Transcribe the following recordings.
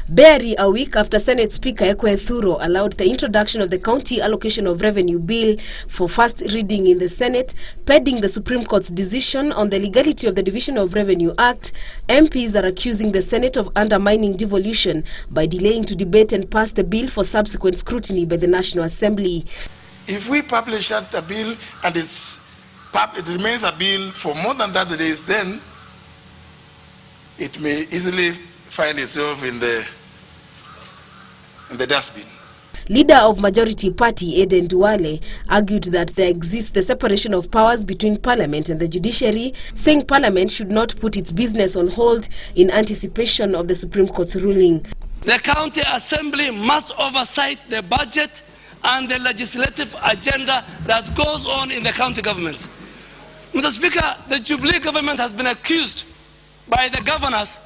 Barely a week after Senate Speaker Ekwe Thuro allowed the introduction of the County Allocation of Revenue Bill for first reading in the Senate, pending the Supreme Court's decision on the legality of the Division of Revenue Act, MPs are accusing the Senate of undermining devolution by delaying to debate and pass the bill for subsequent scrutiny by the National Assembly. If we publish a bill and it remains a bill for more than 30 days, then it may easily find itself in the dustbin. Leader of Majority Party Eden Duale argued that there exists the separation of powers between Parliament and the judiciary, saying Parliament should not put its business on hold in anticipation of the Supreme Court's ruling. The County Assembly must oversight the budget and the legislative agenda that goes on in the county government. Mr. Speaker, the Jubilee government has been accused by the governors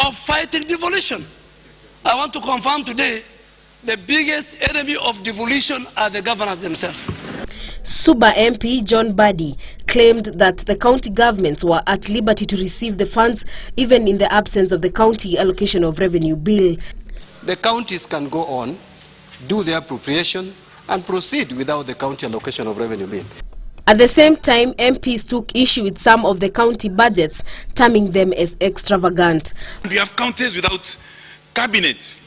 of fighting devolution. I want to confirm today, the biggest enemy of devolution are the governors themselves. Suba MP John Buddy claimed that the county governments were at liberty to receive the funds even in the absence of the County Allocation of Revenue Bill. The counties can go on, do their appropriation and proceed without the County Allocation of Revenue Bill. At the same time, MPs took issue with some of the county budgets, terming them as extravagant. We have counties without cabinet,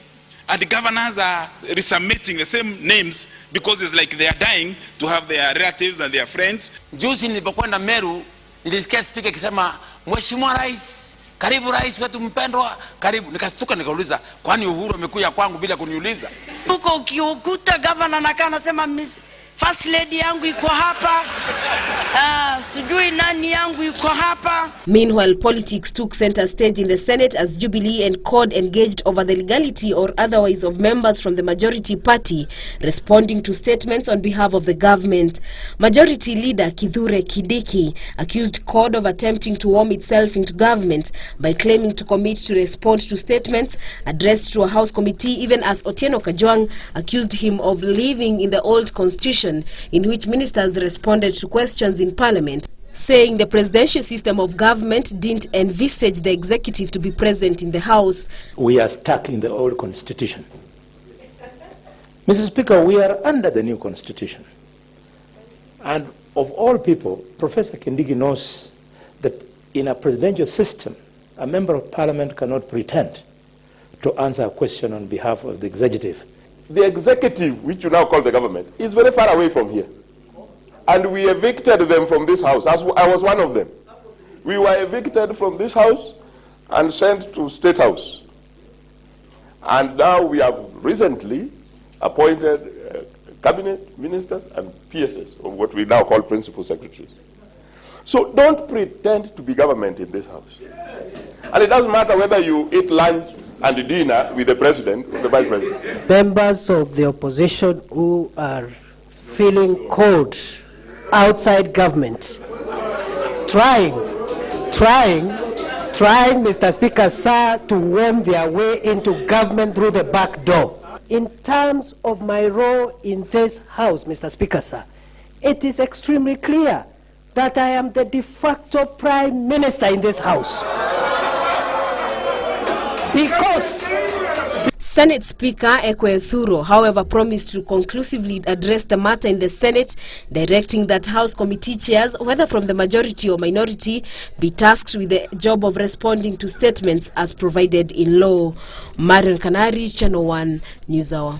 and the governors are resubmitting the same names because it's like they are dying to have their relatives and their friends. Juzi nilipokwenda Meru, nilisikia speaker akisema, Mheshimiwa Rais, karibu rais wetu mpendwa, karibu. Nikasuka nikauliza, kwani Uhuru amekuja kwangu bila kuniuliza? Huko ukiukuta governor anakaa anasema first lady yangu iko hapa, sijui nani yangu iko hapa. Meanwhile, politics took center stage in the Senate as Jubilee and CORD engaged over the legality or otherwise of members from the majority party responding to statements on behalf of the government. Majority leader Kithure Kindiki accused CORD of attempting to worm itself into government by claiming to commit to respond to statements addressed to a House committee, even as Otieno Kajwang accused him of living in the old constitution in which ministers responded to questions in Parliament, saying the presidential system of government didn't envisage the executive to be present in the House. We are stuck in the old constitution. Mr. Speaker, we are under the new constitution. And of all people, Professor Kindiki knows that in a presidential system, a member of Parliament cannot pretend to answer a question on behalf of the executive. The executive, which you now call the government, is very far away from here. And we evicted them from this house. I was one of them. We were evicted from this house and sent to State House. And now we have recently appointed cabinet ministers and PSS, or what we now call principal secretaries. So don't pretend to be government in this house. And it doesn't matter whether you eat lunch and dinner with the president or the vice president. Members of the opposition who are feeling cold outside government, trying, Mr. Speaker, sir, to worm their way into government through the back door. In terms of my role in this House, Mr. Speaker, sir, it is extremely clear that I am the de facto Prime Minister in this House. Because Senate Speaker Ekwe Thuro, however, promised to conclusively address the matter in the Senate, directing that House committee chairs, whether from the majority or minority, be tasked with the job of responding to statements as provided in law. Marian Kanari, Channel 1 News Hour.